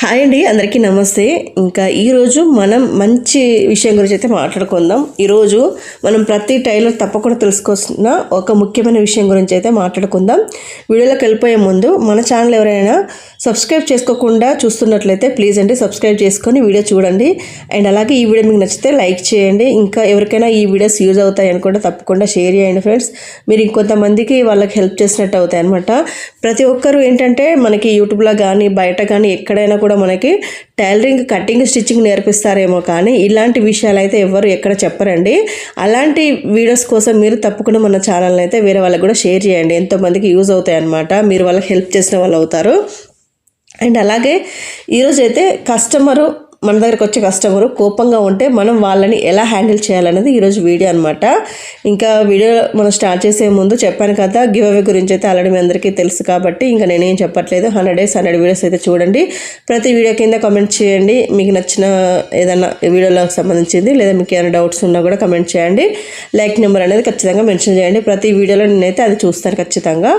Hi అండి, అందరికీ నమస్తే. ఇంకా ఈరోజు మనం మంచి విషయం గురించి అయితే మాట్లాడుకుందాం. ఈరోజు మనం ప్రతి టైలర్ తప్పకుండా తెలుసుకోవాల్సిన ఒక ముఖ్యమైన విషయం గురించి అయితే మాట్లాడుకుందాం. వీడియోలోకి వెళ్ళిపోయే ముందు మన ఛానల్ ఎవరైనా సబ్స్క్రైబ్ చేసుకోకుండా చూస్తున్నట్లయితే ప్లీజ్ అండి సబ్స్క్రైబ్ చేసుకొని వీడియో చూడండి. అండ్ అలాగే ఈ వీడియో మీకు నచ్చితే లైక్ చేయండి. ఇంకా ఎవరికైనా ఈ వీడియోస్ యూజ్ అవుతాయి అనుకుంటే తప్పకుండా షేర్ చేయండి ఫ్రెండ్స్. మీరు ఇంకొంతమందికి వాళ్ళకి హెల్ప్ చేసినట్టు అవుతాయి అనమాట. ప్రతి ఒక్కరు ఏంటంటే మనకి యూట్యూబ్లో కానీ బయట కానీ ఎక్కడైనా కూడా మనకి టైలరింగ్, కటింగ్, స్టిచ్చింగ్ నేర్పిస్తారేమో కానీ ఇలాంటి విషయాలు అయితే ఎవరు ఎక్కడ చెప్పరండి. అలాంటి వీడియోస్ కోసం మీరు తప్పకుండా మన ఛానల్ని అయితే వేరే వాళ్ళకి కూడా షేర్ చేయండి. ఎంతోమందికి యూజ్ అవుతాయి అన్నమాట. మీరు వాళ్ళకి హెల్ప్ చేసిన వాళ్ళు అవుతారు. అండ్ అలాగే ఈరోజు అయితే మన దగ్గరకు వచ్చే కస్టమరు కోపంగా ఉంటే మనం వాళ్ళని ఎలా హ్యాండిల్ చేయాలనేది ఈరోజు వీడియో అనమాట. ఇంకా వీడియో మనం స్టార్ట్ చేసే ముందు చెప్పాను కదా, గివ్ అవే గురించి అయితే ఆల్రెడీ మీ అందరికీ తెలుసు కాబట్టి ఇంకా నేనేం చెప్పట్లేదు. 100 days 100 వీడియోస్ అయితే చూడండి. ప్రతి వీడియో కింద కామెంట్ చేయండి. మీకు నచ్చిన ఏదైనా వీడియోలకు సంబంధించింది లేదా మీకు ఏమైనా డౌట్స్ ఉన్నా కూడా కామెంట్ చేయండి. లైక్ నెంబర్ అనేది ఖచ్చితంగా మెన్షన్ చేయండి. ప్రతి వీడియోలో నేనైతే అది చూస్తాను ఖచ్చితంగా.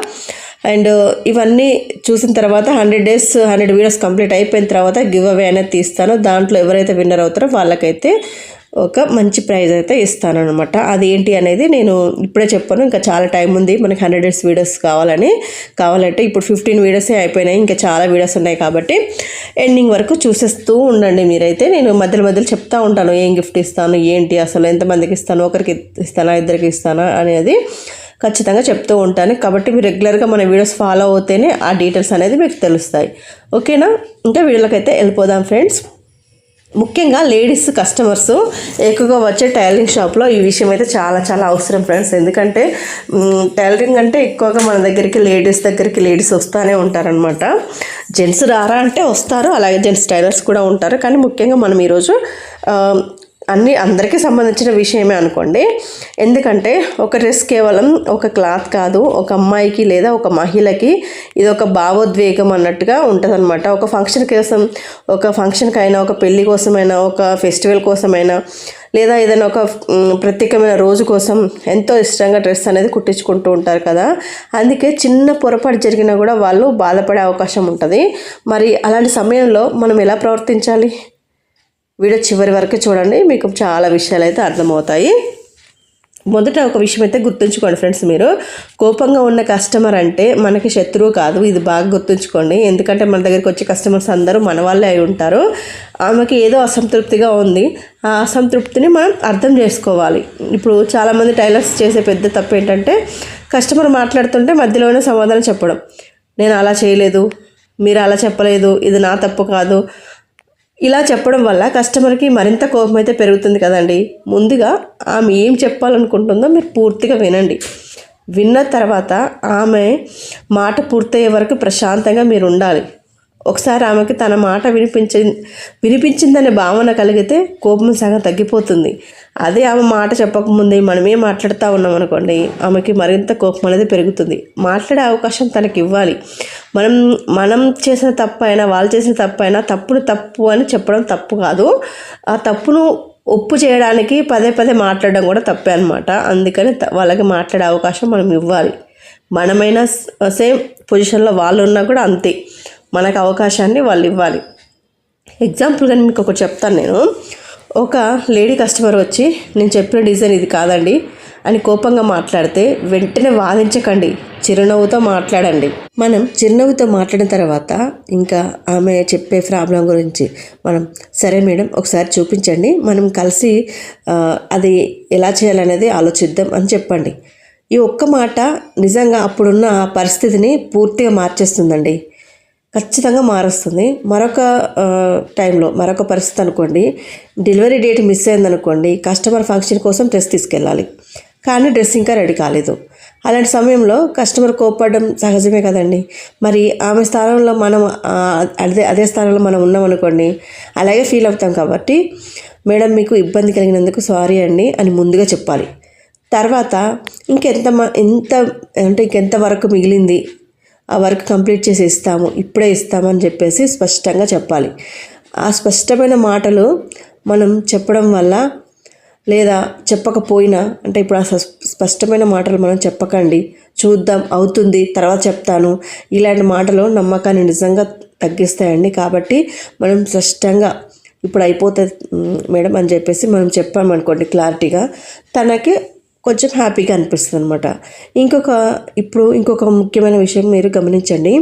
అండ్ ఇవన్నీ చూసిన తర్వాత 100 days 100 వీడియోస్ కంప్లీట్ అయిపోయిన తర్వాత గివ్ అవే అనేది తీస్తాను. దాంట్లో ఎవరైతే విన్నర్ అవుతారో వాళ్ళకైతే ఒక మంచి ప్రైజ్ అయితే ఇస్తాను అనమాట. అది ఏంటి అనేది నేను ఇప్పుడే చెప్పాను. ఇంకా చాలా టైం ఉంది మనకి 100 days వీడియోస్ కావాలంటే ఇప్పుడు 15 వీడియోసే అయిపోయినాయి. ఇంకా చాలా వీడియోస్ ఉన్నాయి కాబట్టి ఎండింగ్ వరకు చూసేస్తూ ఉండండి. మీరైతే నేను మధ్యలో చెప్తా ఉంటాను ఏం గిఫ్ట్ ఇస్తాను, ఏంటి అసలు ఎంతమందికి ఇస్తాను, ఒకరికి ఇస్తానా ఇద్దరికి ఇస్తానా అనేది ఖచ్చితంగా చెప్తూ ఉంటాను. కాబట్టి మీరు రెగ్యులర్గా మన వీడియోస్ ఫాలో అవుతేనే ఆ డీటెయిల్స్ అనేది మీకు తెలుస్తాయి. ఓకేనా? ఇంకా వీడియోలోకి అయితే వెళ్ళిపోదాం ఫ్రెండ్స్. ముఖ్యంగా లేడీస్ కస్టమర్స్ ఎక్కువగా వచ్చే టైలరింగ్ షాప్లో ఈ విషయం అయితే చాలా చాలా అవసరం ఫ్రెండ్స్. ఎందుకంటే టైలరింగ్ అంటే ఎక్కువగా మన దగ్గరికి లేడీస్ వస్తూనే ఉంటారనమాట. జెంట్స్ రారా అంటే వస్తారు, అలాగే జెంట్స్ టైలర్స్ కూడా ఉంటారు. కానీ ముఖ్యంగా మనం ఈరోజు అందరికీ సంబంధించిన విషయమే అనుకోండి. ఎందుకంటే ఒక డ్రెస్ కేవలం ఒక క్లాత్ కాదు, ఒక అమ్మాయికి లేదా ఒక మహిళకి ఇది ఒక భావోద్వేగం అన్నట్టుగా ఉంటుంది అనమాట. ఒక ఫంక్షన్కైనా, ఒక పెళ్లి కోసమైనా, ఒక ఫెస్టివల్ కోసమైనా, లేదా ఏదైనా ఒక ప్రత్యేకమైన రోజు కోసం ఎంతో ఇష్టంగా డ్రెస్ అనేది కుట్టించుకుంటూ ఉంటారు కదా. అందుకే చిన్న పొరపాటు జరిగినా కూడా వాళ్ళు బాధపడే అవకాశం ఉంటుంది. మరి అలాంటి సమయంలో మనం ఎలా ప్రవర్తించాలి? వీడియో చివరి వరకు చూడండి, మీకు చాలా విషయాలు అయితే అర్థమవుతాయి. మొదట ఒక విషయం అయితే గుర్తుంచుకోండి ఫ్రెండ్స్, మీరు కోపంగా ఉన్న కస్టమర్ అంటే మనకి శత్రువు కాదు. ఇది బాగా గుర్తుంచుకోండి. ఎందుకంటే మన దగ్గరికి వచ్చే కస్టమర్స్ అందరూ మన వాళ్ళే అయి ఉంటారు. ఆమెకి ఏదో అసంతృప్తిగా ఉంది, ఆ అసంతృప్తిని మనం అర్థం చేసుకోవాలి. ఇప్పుడు చాలామంది టైలర్స్ చేసే పెద్ద తప్పు ఏంటంటే కస్టమర్ మాట్లాడుతుంటే మధ్యలోనే సమాధానం చెప్పడం. నేను అలా చేయలేదు, మీరు అలా చెప్పలేదు, ఇది నా తప్పు కాదు, ఇలా చెప్పడం వల్ల కస్టమర్కి మరింత కోపం అయితే పెరుగుతుంది కదండి. ముందుగా ఆమె ఏం చెప్పాలనుకుంటుందో మీరు పూర్తిగా వినండి. విన్న తర్వాత ఆమె మాట పూర్తయ్యే వరకు ప్రశాంతంగా మీరు ఉండాలి. ఒకసారి ఆమెకి తన మాట వినిపించిందనే భావన కలిగితే కోపం సగం తగ్గిపోతుంది. అదే ఆమె మాట చెప్పకముందే మనమే మాట్లాడుతూ ఉన్నాం అనుకోండి, ఆమెకి మరింత కోపం అనేది పెరుగుతుంది. మాట్లాడే అవకాశం తనకి ఇవ్వాలి. మనం చేసిన తప్పు అయినా, వాళ్ళు చేసిన తప్పు అయినా తప్పు అని చెప్పడం తప్పు కాదు. ఆ తప్పును ఒప్పు చేయడానికి పదే మాట్లాడడం కూడా తప్పే అనమాట. అందుకని వాళ్ళకి మాట్లాడే అవకాశం మనం ఇవ్వాలి. మనమైనా సేమ్ పొజిషన్లో వాళ్ళు ఉన్నా కూడా అంతే, మనకు అవకాశాన్ని వాళ్ళు ఇవ్వాలి. ఎగ్జాంపుల్గా మీకు ఒకటి చెప్తాను. నేను ఒక లేడీ కస్టమర్ వచ్చి నేను చెప్పిన డిజైన్ ఇది కాదండి అని కోపంగా మాట్లాడితే వెంటనే వాదించకండి, చిరునవ్వుతో మాట్లాడండి. మనం చిరునవ్వుతో మాట్లాడిన తర్వాత ఇంకా ఆమె చెప్పే ప్రాబ్లం గురించి మనం సరే మేడం ఒకసారి చూపించండి, మనం కలిసి అది ఎలా చేయాలనేది ఆలోచిద్దాం అని చెప్పండి. ఈ ఒక్క మాట నిజంగా అప్పుడున్న ఆ పరిస్థితిని పూర్తిగా మార్చేస్తుందండి, ఖచ్చితంగా మారుస్తుంది. మరొక టైంలో మరొక పరిస్థితి అనుకోండి, డెలివరీ డేట్ మిస్ అయిందనుకోండి, కస్టమర్ ఫంక్షన్ కోసం డ్రెస్ తీసుకెళ్ళాలి, కానీ డ్రెస్ ఇంకా రెడీ కాలేదు. అలాంటి సమయంలో కస్టమర్ కోప్పడడం సహజమే కదండి. మరి ఆమె స్థానంలో మనం అదే స్థానంలో మనం ఉన్నామనుకోండి, అలాగే ఫీల్ అవుతాం. కాబట్టి మేడం మీకు ఇబ్బంది కలిగినందుకు సారీ అండి అని ముందుగా చెప్పాలి. తర్వాత ఇంకెంత వరకు మిగిలింది, ఆ వర్క్ కంప్లీట్ చేసి ఇప్పుడే ఇస్తామని చెప్పేసి స్పష్టంగా చెప్పాలి. ఆ స్పష్టమైన మాటలు మనం చెప్పడం వల్ల లేదా చెప్పకపోయినా, అంటే ఇప్పుడు ఆ స్పష్టమైన మాటలు మనం చెప్పకండి, చూద్దాం అవుతుంది తర్వాత చెప్తాను, ఇలాంటి మాటలు నమ్మకాన్ని నిజంగా తగ్గిస్తాయండి. కాబట్టి మనం స్పష్టంగా ఇప్పుడు అయిపోతుంది మేడం అని చెప్పేసి మనం చెప్పామనుకోండి క్లారిటీగా, తనకి కొంచెం హ్యాపీగా అనిపిస్తుంది అనమాట. ఇంకొక ముఖ్యమైన విషయం మీరు గమనించండి.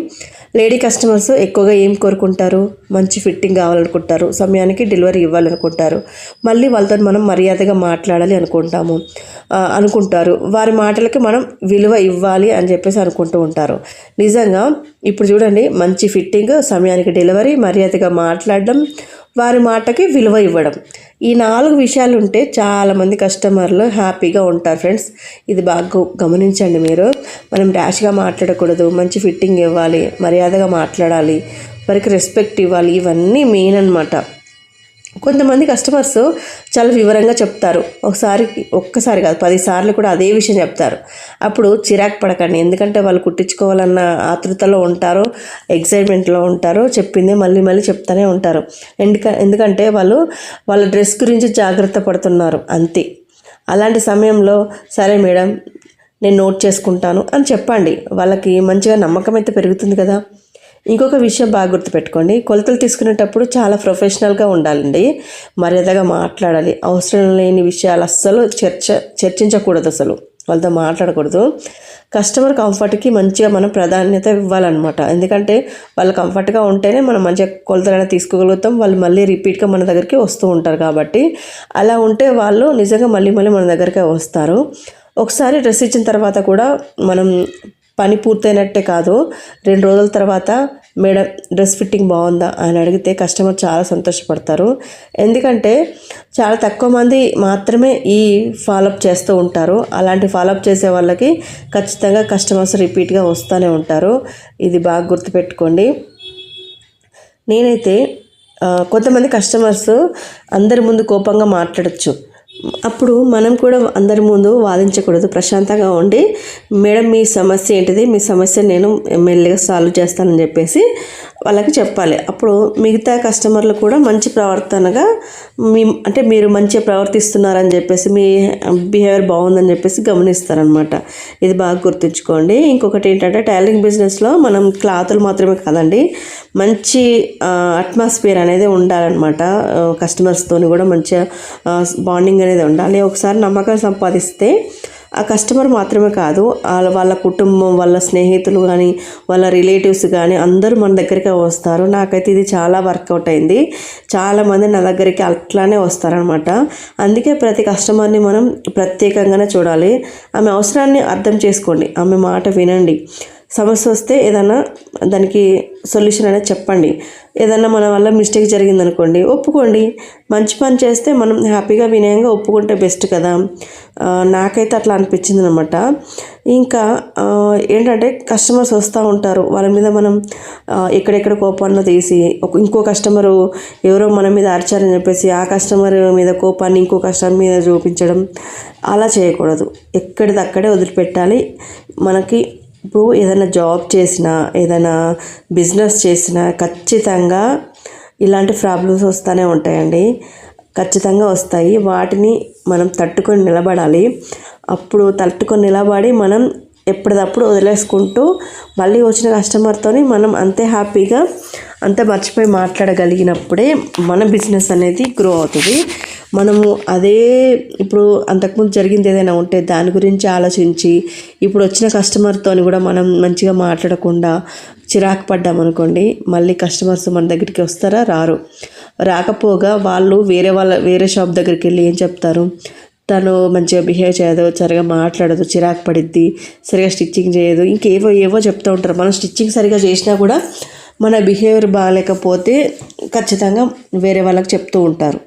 లేడీ కస్టమర్స్ ఎక్కువగా ఏం కోరుకుంటారు? మంచి ఫిట్టింగ్ కావాలనుకుంటారు, సమయానికి డెలివరీ ఇవ్వాలనుకుంటారు, మళ్ళీ వాళ్ళతో మనం మర్యాదగా మాట్లాడాలి అనుకుంటారు, వారి మాటలకి మనం విలువ ఇవ్వాలి అని చెప్పేసి అనుకుంటూ ఉంటారు. నిజంగా ఇప్పుడు చూడండి, మంచి ఫిట్టింగ్, సమయానికి డెలివరీ, మర్యాదగా మాట్లాడడం, వారి మాటకి విలువ ఇవ్వడం, ఈ 4 విషయాలు ఉంటే చాలామంది కస్టమర్లు హ్యాపీగా ఉంటారు ఫ్రెండ్స్. ఇది బాగా గమనించండి మీరు. మనం ర్యాష్గా మాట్లాడకూడదు, మంచి ఫిట్టింగ్ ఇవ్వాలి, మర్యాదగా మాట్లాడాలి, వారికి రెస్పెక్ట్ ఇవ్వాలి, ఇవన్నీ మెయిన్ అనమాట. కొంతమంది కస్టమర్స్ చాలా వివరంగా చెప్తారు, ఒక్కసారి కాదు 10 సార్లు కూడా అదే విషయం చెప్తారు. అప్పుడు చిరాకు పడకండి, ఎందుకంటే వాళ్ళు కుట్టించుకోవాలన్న ఆతృతలో ఉంటారు, ఎగ్జైట్మెంట్లో ఉంటారు, చెప్పిందే మళ్ళీ మళ్ళీ చెప్తూనే ఉంటారు. ఎందుకంటే వాళ్ళ డ్రెస్ గురించి జాగ్రత్త పడుతున్నారు అంతే. అలాంటి సమయంలో సరే మేడం నేను నోట్ చేసుకుంటాను అని చెప్పండి, వాళ్ళకి మంచిగా నమ్మకం అయితే పెరుగుతుంది కదా. ఇంకొక విషయం బాగా గుర్తుపెట్టుకోండి, కొలతలు తీసుకునేటప్పుడు చాలా ప్రొఫెషనల్గా ఉండాలండి, మర్యాదగా మాట్లాడాలి, అవసరం లేని విషయాలు అస్సలు చర్చించకూడదు, అసలు వాళ్ళతో మాట్లాడకూడదు. కస్టమర్ కంఫర్ట్కి మంచిగా మనం ప్రాధాన్యత ఇవ్వాలన్నమాట. ఎందుకంటే వాళ్ళు కంఫర్ట్గా ఉంటేనే మనం మంచిగా కొలతలైనా తీసుకోగలుగుతాం, వాళ్ళు మళ్ళీ రిపీట్గా మన దగ్గరికి వస్తూ ఉంటారు. కాబట్టి అలా ఉంటే వాళ్ళు నిజంగా మళ్ళీ మన దగ్గరికి వస్తారు. ఒకసారి డ్రెస్ ఇచ్చిన తర్వాత కూడా మనం పని పూర్తయినట్టే కాదు, 2 రోజుల తర్వాత మేడం డ్రెస్ ఫిట్టింగ్ బాగుందా అని అడిగితే కస్టమర్ చాలా సంతోషపడతారు. ఎందుకంటే చాలా తక్కువ మంది మాత్రమే ఈ ఫాలోఅప్ చేస్తూ ఉంటారు. అలాంటి ఫాలోఅప్ చేసే వాళ్ళకి ఖచ్చితంగా కస్టమర్స్ రిపీట్గా వస్తూనే ఉంటారు. ఇది బాగా గుర్తుపెట్టుకోండి. నేనైతే కొంతమంది కస్టమర్స్ అందరి ముందు కోపంగా మాట్లాడచ్చు, అప్పుడు మనం కూడా అందరి ముందు వాదించకూడదు, ప్రశాంతంగా ఉండి మేడం మీ సమస్య ఏంటిది, మీ సమస్య నేను మెల్లిగా సాల్వ్ చేస్తానని చెప్పేసి వాళ్ళకి చెప్పాలి. అప్పుడు మిగతా కస్టమర్లు కూడా మంచి ప్రవర్తనగా అంటే మీరు మంచిగా ప్రవర్తిస్తున్నారని చెప్పేసి, మీ బిహేవియర్ బాగుందని చెప్పేసి గమనిస్తారనమాట. ఇది బాగా గుర్తుంచుకోండి. ఇంకొకటి ఏంటంటే టైలరింగ్ బిజినెస్లో మనం క్లాతులు మాత్రమే కాదండి, మంచి అట్మాస్ఫియర్ అనేది ఉండాలన్నమాట. కస్టమర్స్తో కూడా మంచిగా బాండింగ్ అనేది ఉండాలి. ఒకసారి నమ్మకం సంపాదిస్తే ఆ కస్టమర్ మాత్రమే కాదు, వాళ్ళ కుటుంబం, వాళ్ళ స్నేహితులు కానీ, వాళ్ళ రిలేటివ్స్ కానీ అందరూ మన దగ్గరికి వస్తారు. నాకైతే ఇది చాలా వర్కౌట్ అయింది. చాలామంది నా దగ్గరికి అట్లానే వస్తారనమాట. అందుకే ప్రతి కస్టమర్ని మనం ప్రత్యేకంగానే చూడాలి. ఆమె అవసరాన్ని అర్థం చేసుకోండి, ఆమె మాట వినండి. సమస్య వస్తే ఏదైనా దానికి సొల్యూషన్ అనేది చెప్పండి. ఏదన్నా మన వల్ల మిస్టేక్ జరిగిందనుకోండి, ఒప్పుకోండి. మంచి పని చేస్తే మనం హ్యాపీగా వినయంగా ఒప్పుకుంటే బెస్ట్ కదా. నాకైతే అట్లా అనిపించింది అనమాట. ఇంకా ఏంటంటే కస్టమర్స్ వస్తూ ఉంటారు, వాళ్ళ మీద మనం ఎక్కడెక్కడ కోపాన్ని తీసి ఇంకో కస్టమరు ఎవరో మన మీద అరిచారని చెప్పేసి ఆ కస్టమర్ మీద కోపాన్ని ఇంకో కస్టమర్ మీద చూపించడం అలా చేయకూడదు. ఎక్కడిదక్కడే వదిలిపెట్టాలి. మనకి ఇప్పుడు ఏదైనా జాబ్ చేసినా, ఏదైనా బిజినెస్ చేసినా ఖచ్చితంగా ఇలాంటి ప్రాబ్లమ్స్ వస్తూనే ఉంటాయండి, ఖచ్చితంగా వస్తాయి. వాటిని మనం తట్టుకొని నిలబడాలి. అప్పుడు తట్టుకొని నిలబడి మనం ఎప్పటికప్పుడు వదిలేసుకుంటూ మళ్ళీ వచ్చిన కస్టమర్తోని మనం అంతే హ్యాపీగా అంతే మర్చిపోయి మాట్లాడగలిగినప్పుడే మన బిజినెస్ అనేది గ్రో అవుతుంది. మనము ఇప్పుడు అంతకుముందు జరిగింది ఏదైనా ఉంటే దాని గురించి ఆలోచించి ఇప్పుడు వచ్చిన కస్టమర్తో కూడా మనం మంచిగా మాట్లాడకుండా చిరాకు పడ్డామనుకోండి, మళ్ళీ కస్టమర్స్ మన దగ్గరికి వస్తారా? రాకపోగా వాళ్ళు వేరే షాప్ దగ్గరికి వెళ్ళి ఏం చెప్తారు, తను మంచిగా బిహేవ్ చేయదు, సరిగా మాట్లాడదు, చిరాకు పడిద్ది, సరిగా స్టిచ్చింగ్ చేయదు, ఏవో చెప్తూ ఉంటారు. మనం స్టిచ్చింగ్ సరిగా చేసినా కూడా మన బిహేవియర్ బాగాలేకపోతే ఖచ్చితంగా వేరే వాళ్ళకి చెప్తూ ఉంటారు.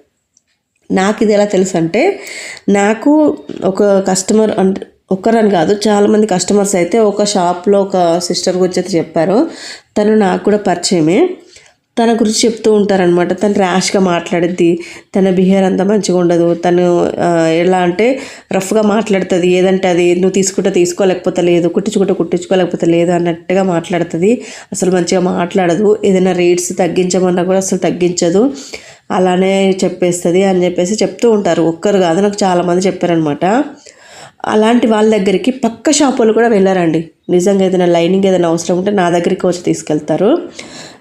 నాకు ఇది ఎలా తెలుసు అంటే, నాకు ఒక కస్టమర్ అంటే ఒక్కరని కాదు, చాలామంది కస్టమర్స్ అయితే ఒక షాప్లో ఒక సిస్టర్ గురించి అయితే చెప్పారు. తను నాకు కూడా పరిచయమే. తన గురించి చెప్తూ ఉంటారనమాట. తను ర్యాష్గా మాట్లాడుద్ది, తన బిహేవియర్ అంతా మంచిగా ఉండదు, తను ఎలా అంటే రఫ్గా మాట్లాడుతుంది, ఏదంటే అది నువ్వు తీసుకుంటే తీసుకోలేకపోతే లేదు, కుట్టించుకోలేకపోతే లేదు అన్నట్టుగా మాట్లాడుతుంది. అసలు మంచిగా మాట్లాడదు, ఏదైనా రేట్స్ తగ్గించమన్నా కూడా అసలు తగ్గించదు, అలానే చెప్పేస్తుంది అని చెప్పేసి చెప్తూ ఉంటారు. ఒక్కరు కాదు, నాకు చాలామంది చెప్పారనమాట. అలాంటి వాళ్ళ దగ్గరికి పక్క షాపులు కూడా వెళ్ళారండి. నిజంగా ఏదైనా లైనింగ్ ఏదైనా అవసరం ఉంటే నా దగ్గరికి వచ్చి తీసుకెళ్తారు.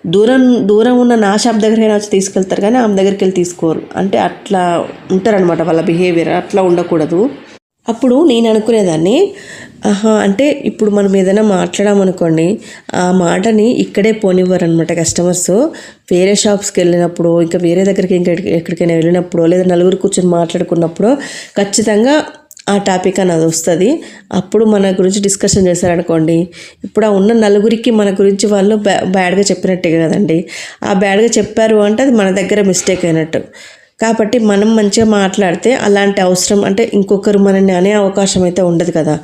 దూరం ఉన్న నా షాప్ దగ్గరైనా వచ్చి తీసుకెళ్తారు, కానీ ఆమె దగ్గరికి వెళ్ళి తీసుకోరు. అంటే అట్లా ఉంటారనమాట వాళ్ళ బిహేవియర్. అట్లా ఉండకూడదు. అప్పుడు నేను అనుకునేదాన్ని, అంటే ఇప్పుడు మనం ఏదైనా మాట్లాడామనుకోండి, ఆ మాటని ఇక్కడే పోనివ్వరు అనమాట కస్టమర్స్. వేరే షాప్స్కి వెళ్ళినప్పుడు, ఇంకా వేరే దగ్గరికి ఎక్కడికైనా వెళ్ళినప్పుడు, లేదా నలుగురు కూర్చొని మాట్లాడుకున్నప్పుడు ఖచ్చితంగా ఆ టాపిక్ అనేది వస్తుంది. అప్పుడు మన గురించి డిస్కషన్ చేశారనుకోండి, ఇప్పుడు ఆ ఉన్న నలుగురికి మన గురించి వాళ్ళు బ్యాడ్గా చెప్పినట్టే కదండి. ఆ బ్యాడ్గా చెప్పారు అంటే అది మన దగ్గర మిస్టేక్ అయినట్టు. కాబట్టి మనం మంచిగా మాట్లాడితే అలాంటి అవసరం అంటే ఇంకొకరు మనల్ని అనే అవకాశం అయితే ఉండదు కదా.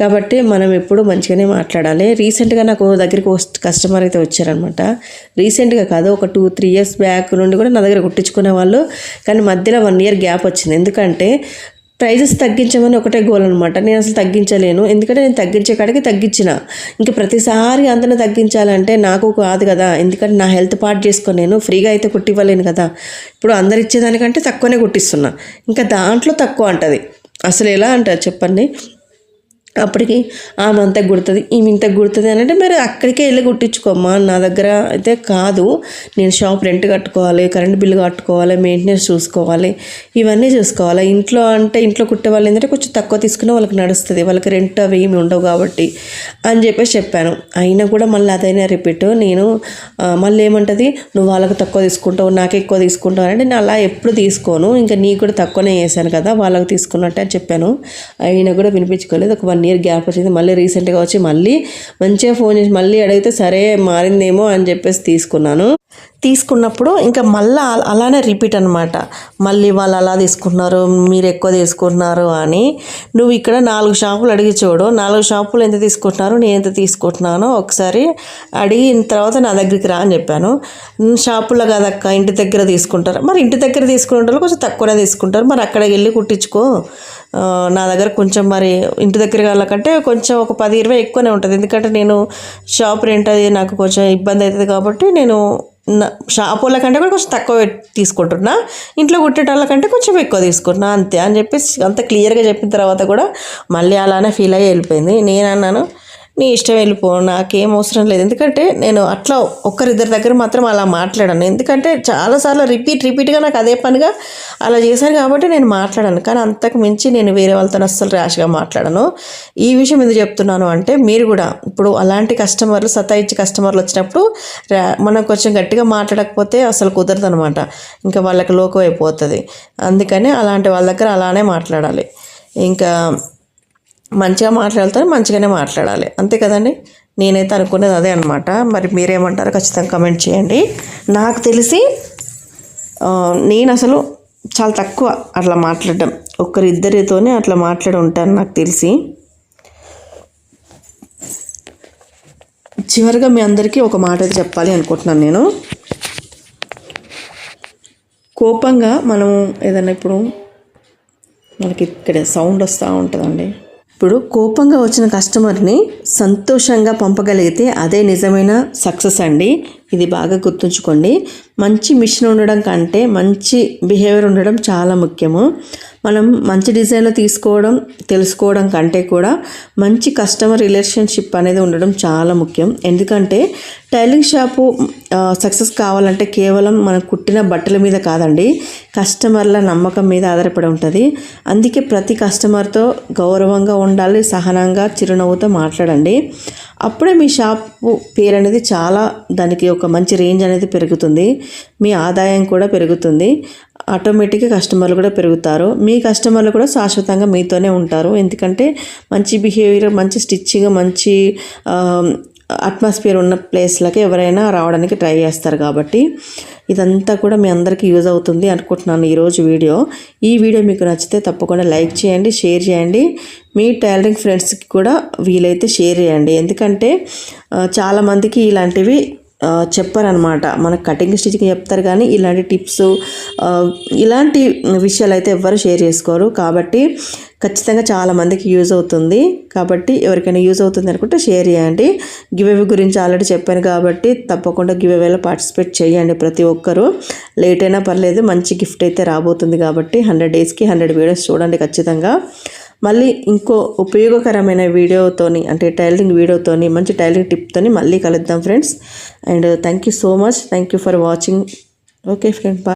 కాబట్టి మనం ఎప్పుడు మంచిగానే మాట్లాడాలి. రీసెంట్గా నాకు దగ్గరికి కస్టమర్ అయితే వచ్చారనమాట. రీసెంట్గా కాదు, ఒక 2-3 ఇయర్స్ బ్యాక్ నుండి కూడా నా దగ్గర కుట్టించుకునే వాళ్ళు. కానీ మధ్యలో 1 ఇయర్ గ్యాప్ వచ్చింది. ఎందుకంటే ప్రైజెస్ తగ్గించమని ఒకటే గోల్ అనమాట. నేను అసలు తగ్గించలేను, ఎందుకంటే నేను తగ్గించే కాడికి తగ్గించిన. ఇంకా ప్రతిసారి అంతనే తగ్గించాలంటే నాకు కాదు కదా. ఎందుకంటే నా హెల్త్ పార్ట్ చేసుకొని నేను ఫ్రీగా అయితే కుట్టివ్వలేను కదా. ఇప్పుడు అందరు ఇచ్చేదానికంటే తక్కువనే కుట్టిస్తున్నా, ఇంకా దాంట్లో తక్కువ అంటది. అసలు ఎలా అంటారు చెప్పండి. అప్పటికి ఆమె అంత కుడుతుంది, ఈమె ఇంత కుడుతుంది అని అంటే మరి అక్కడికే వెళ్ళి కుట్టించుకోమ్మా, నా దగ్గర అయితే కాదు. నేను షాప్ రెంట్ కట్టుకోవాలి, కరెంట్ బిల్లు కట్టుకోవాలి, మెయింటెనెన్స్ చూసుకోవాలి, ఇవన్నీ చూసుకోవాలి. ఇంట్లో అంటే ఇంట్లో కుట్టే వాళ్ళు ఏంటంటే కొంచెం తక్కువ తీసుకునే వాళ్ళకి నడుస్తుంది, వాళ్ళకి రెంట్ అవి ఏమి ఉండవు కాబట్టి అని చెప్పేసి చెప్పాను. అయినా కూడా మళ్ళీ అదైనా రిపీట్. నేను మళ్ళీ ఏమంటుంది, నువ్వు వాళ్ళకి తక్కువ తీసుకుంటావు, నాకు ఎక్కువ తీసుకుంటావు అంటే నేను అలా ఎప్పుడు తీసుకోను, ఇంకా నీకు కూడా తక్కువనే చేశాను కదా, వాళ్ళకి తీసుకున్నట్టే అని చెప్పాను. అయినా కూడా వినిపించుకోలేదు. ఒక 1 ఇయర్ గ్యాప్ వచ్చింది. మళ్ళీ రీసెంట్గా వచ్చి మళ్ళీ మంచిగా ఫోన్ చేసి మళ్ళీ అడిగితే సరే మారిందేమో అని చెప్పేసి తీసుకున్నప్పుడు ఇంకా మళ్ళీ అలానే రిపీట్ అనమాట. మళ్ళీ వాళ్ళు అలా తీసుకుంటున్నారు, మీరు ఎక్కువ తీసుకుంటున్నారు అని. నువ్వు ఇక్కడ 4 షాపులు అడిగి చూడు, 4 షాపులు ఎంత తీసుకుంటున్నారు, నేను ఎంత తీసుకుంటున్నానో ఒకసారి అడిగిన తర్వాత నా దగ్గరికి రా అని చెప్పాను. షాపులో కదక్క, ఇంటి దగ్గర తీసుకుంటారు. మరి ఇంటి దగ్గర తీసుకునే వాళ్ళు కొంచెం తక్కువనే తీసుకుంటారు, మరి అక్కడికి వెళ్ళి కుట్టించుకో. నా దగ్గర కొంచెం మరి ఇంటి దగ్గర వాళ్ళకంటే కొంచెం ఒక 10-20 ఎక్కువనే ఉంటుంది. ఎందుకంటే నేను షాప్ రెంట్ అది నాకు కొంచెం ఇబ్బంది అవుతుంది కాబట్టి నేను షాప్ వాళ్ళకంటే కూడా కొంచెం తక్కువ తీసుకుంటున్నా, ఇంట్లో కుట్టేటోళ్ళకంటే కొంచెం ఎక్కువ తీసుకుంటున్నా అంతే అని చెప్పేసి అంత క్లియర్గా చెప్పిన తర్వాత కూడా మళ్ళీ అలానే ఫీల్ అయ్యి వెళ్ళిపోయింది. నేను అన్నాను, నీ ఇష్టం వెళ్ళిపో, నాకేం అవసరం లేదు. ఎందుకంటే నేను అట్లా ఒక్కరిద్దరి దగ్గర మాత్రం అలా మాట్లాడాను. ఎందుకంటే చాలాసార్లు రిపీట్గా నాకు అదే పనిగా అలా చేశాను కాబట్టి నేను మాట్లాడాను. కానీ అంతకు మించి నేను వేరే వాళ్ళతో అస్సలు ర్యాష్గా మాట్లాడాను. ఈ విషయం ఎందుకు చెప్తున్నాను అంటే, మీరు కూడా ఇప్పుడు అలాంటి కస్టమర్లు, సతాయిచ్చి కస్టమర్లు వచ్చినప్పుడు మనం కొంచెం గట్టిగా మాట్లాడకపోతే అసలు కుదరదు అనమాట. ఇంకా వాళ్ళకి లోకం అయిపోతుంది. అందుకని అలాంటి వాళ్ళ దగ్గర అలానే మాట్లాడాలి. ఇంకా మంచిగా మాట్లాడుతాను, మంచిగానే మాట్లాడాలి, అంతే కదండి. నేనైతే అనుకునేది అదే అనమాట. మరి మీరేమంటారో ఖచ్చితంగా కమెంట్ చేయండి. నాకు తెలిసి నేను అసలు చాలా తక్కువ అట్లా మాట్లాడడం, ఒక్కరిద్దరితోనే అట్లా మాట్లాడి ఉంటాను నాకు తెలిసి. చివరిగా మీ అందరికీ ఒక మాట అయితే చెప్పాలి అనుకుంటున్నాను నేను. కోపంగా మనం ఏదైనా ఇప్పుడు మనకి ఇక్కడ సౌండ్ వస్తూ ఉంటుందండి. ఇప్పుడు కోపంగా వచ్చిన కస్టమర్ని సంతోషంగా పంపగలిగితే అదే నిజమైన సక్సెస్ అండి. ఇది బాగా గుర్తుంచుకోండి. మంచి మిషన్ ఉండడం కంటే మంచి బిహేవియర్ ఉండడం చాలా ముఖ్యము. మనం మంచి డిజైన్లో తెలుసుకోవడం కంటే కూడా మంచి కస్టమర్ రిలేషన్షిప్ అనేది ఉండడం చాలా ముఖ్యం. ఎందుకంటే టైలరింగ్ షాపు సక్సెస్ కావాలంటే కేవలం మనం కుట్టిన బట్టల మీద కాదండి, కస్టమర్ల నమ్మకం మీద ఆధారపడి ఉంటుంది. అందుకే ప్రతి కస్టమర్తో గౌరవంగా ఉండాలి, సహనంగా చిరునవ్వుతో మాట్లాడండి. అప్పుడే మీ షాపు పేరు అనేది చాలా, దానికి ఒక మంచి రేంజ్ అనేది పెరుగుతుంది, మీ ఆదాయం కూడా పెరుగుతుంది, ఆటోమేటిక్గా కస్టమర్లు కూడా పెరుగుతారు. మీ కస్టమర్లు కూడా శాశ్వతంగా మీతోనే ఉంటారు. ఎందుకంటే మంచి బిహేవియర్, మంచి స్టిచ్చింగ్, మంచి అట్మాస్ఫియర్ ఉన్న ప్లేస్లకి ఎవరైనా రావడానికి ట్రై చేస్తారు. కాబట్టి ఇదంతా కూడా మీ అందరికీ యూజ్ అవుతుంది అనుకుంటున్నాను ఈరోజు వీడియో. ఈ వీడియో మీకు నచ్చితే తప్పకుండా లైక్ చేయండి, షేర్ చేయండి. మీ టైలరింగ్ ఫ్రెండ్స్కి కూడా వీలైతే షేర్ చేయండి. ఎందుకంటే చాలామందికి ఇలాంటివి చెప్పారనమాట. మనకు కటింగ్ స్టిచ్చింగ్ చెప్తారు కానీ ఇలాంటి టిప్స్, ఇలాంటి విషయాలు అయితే ఎవ్వరు షేర్ చేసుకోరు. కాబట్టి ఖచ్చితంగా చాలామందికి యూజ్ అవుతుంది. కాబట్టి ఎవరికైనా యూజ్ అవుతుంది అనుకుంటే షేర్ చేయండి. గివ్అవే గురించి ఆల్రెడీ చెప్పాను కాబట్టి తప్పకుండా గివ్అవేలో పార్టిసిపేట్ చేయండి ప్రతి ఒక్కరూ. లేట్ అయినా పర్లేదు, మంచి గిఫ్ట్ అయితే రాబోతుంది. కాబట్టి 100 డేస్కి 100 వీడియోస్ చూడండి ఖచ్చితంగా. మళ్ళీ ఇంకో ఉపయోగకరమైన వీడియోతోని, అంటే టైలరింగ్ వీడియోతోని, మంచి టైలరింగ్ టిప్తోని మళ్ళీ కలుద్దాం friends. And thank you so much. Thank you for watching. Okay friends, bye.